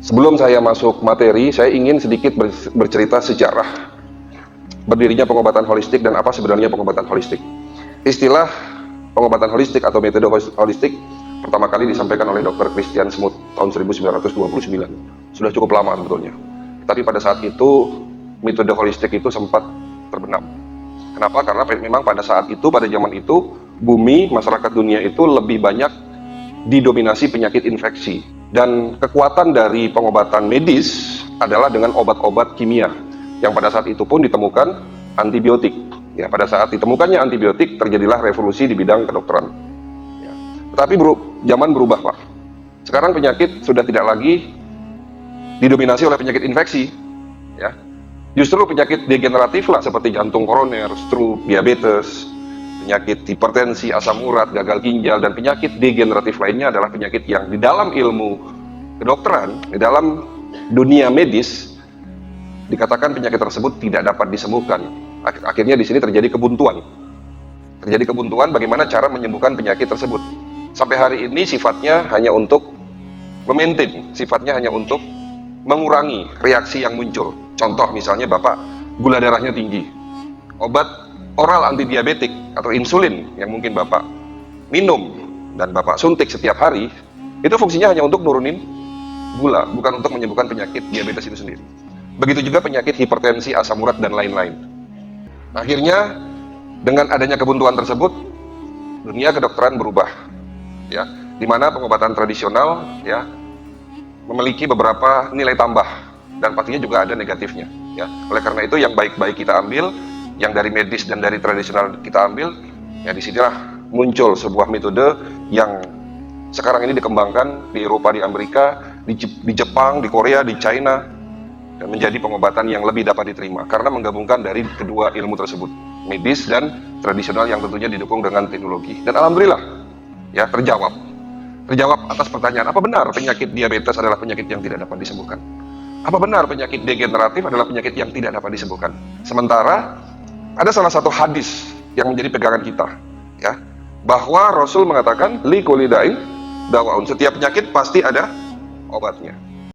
Sebelum saya masuk materi, saya ingin sedikit bercerita sejarah berdirinya pengobatan holistik dan apa sebenarnya pengobatan holistik. Istilah pengobatan holistik atau metode holistik pertama kali disampaikan oleh Dr. Christian Smoot tahun 1929. Sudah cukup lama sebetulnya. Tapi pada saat itu metode holistik itu sempat terbenam. Kenapa? Karena memang pada saat itu, pada zaman itu, bumi, masyarakat dunia itu lebih banyak didominasi penyakit infeksi. Dan kekuatan dari pengobatan medis adalah dengan obat-obat kimia, yang pada saat itu pun ditemukan antibiotik. Ya, pada saat ditemukannya antibiotik, terjadilah revolusi di bidang kedokteran. Ya. Tetapi zaman berubah, Pak. Sekarang penyakit sudah tidak lagi didominasi oleh penyakit infeksi. Ya. Justru penyakit degeneratif lah, seperti jantung koroner, stroke, diabetes, penyakit hipertensi, asam urat, gagal ginjal, dan penyakit degeneratif lainnya adalah penyakit yang di dalam ilmu kedokteran, di dalam dunia medis, dikatakan penyakit tersebut tidak dapat disembuhkan. Akhirnya di sini terjadi kebuntuan. Terjadi kebuntuan bagaimana cara menyembuhkan penyakit tersebut. Sampai hari ini sifatnya hanya untuk memaintain, sifatnya hanya untuk mengurangi reaksi yang muncul. Contoh misalnya Bapak gula darahnya tinggi. Obat oral antidiabetik atau insulin yang mungkin Bapak minum dan Bapak suntik setiap hari, itu fungsinya hanya untuk nurunin gula, bukan untuk menyembuhkan penyakit diabetes itu sendiri. Begitu juga penyakit hipertensi, asam urat, dan lain-lain. Akhirnya dengan adanya kebuntuan tersebut, dunia kedokteran berubah, ya, di mana pengobatan tradisional, ya, memiliki beberapa nilai tambah dan pastinya juga ada negatifnya. Ya, oleh karena itu yang baik-baik kita ambil, yang dari medis dan dari tradisional kita ambil, ya disinilah muncul sebuah metode yang sekarang ini dikembangkan di Eropa, di Amerika, di Jepang, di Korea, di China, dan menjadi pengobatan yang lebih dapat diterima karena menggabungkan dari kedua ilmu tersebut, medis dan tradisional, yang tentunya didukung dengan teknologi. Dan alhamdulillah, ya, terjawab atas pertanyaan, apa benar penyakit diabetes adalah penyakit yang tidak dapat disembuhkan? Apa benar penyakit degeneratif adalah penyakit yang tidak dapat disembuhkan? Sementara ada salah satu hadis yang menjadi pegangan kita, ya, bahwa Rasul mengatakan li kulli da'in dawaun, setiap penyakit pasti ada obatnya.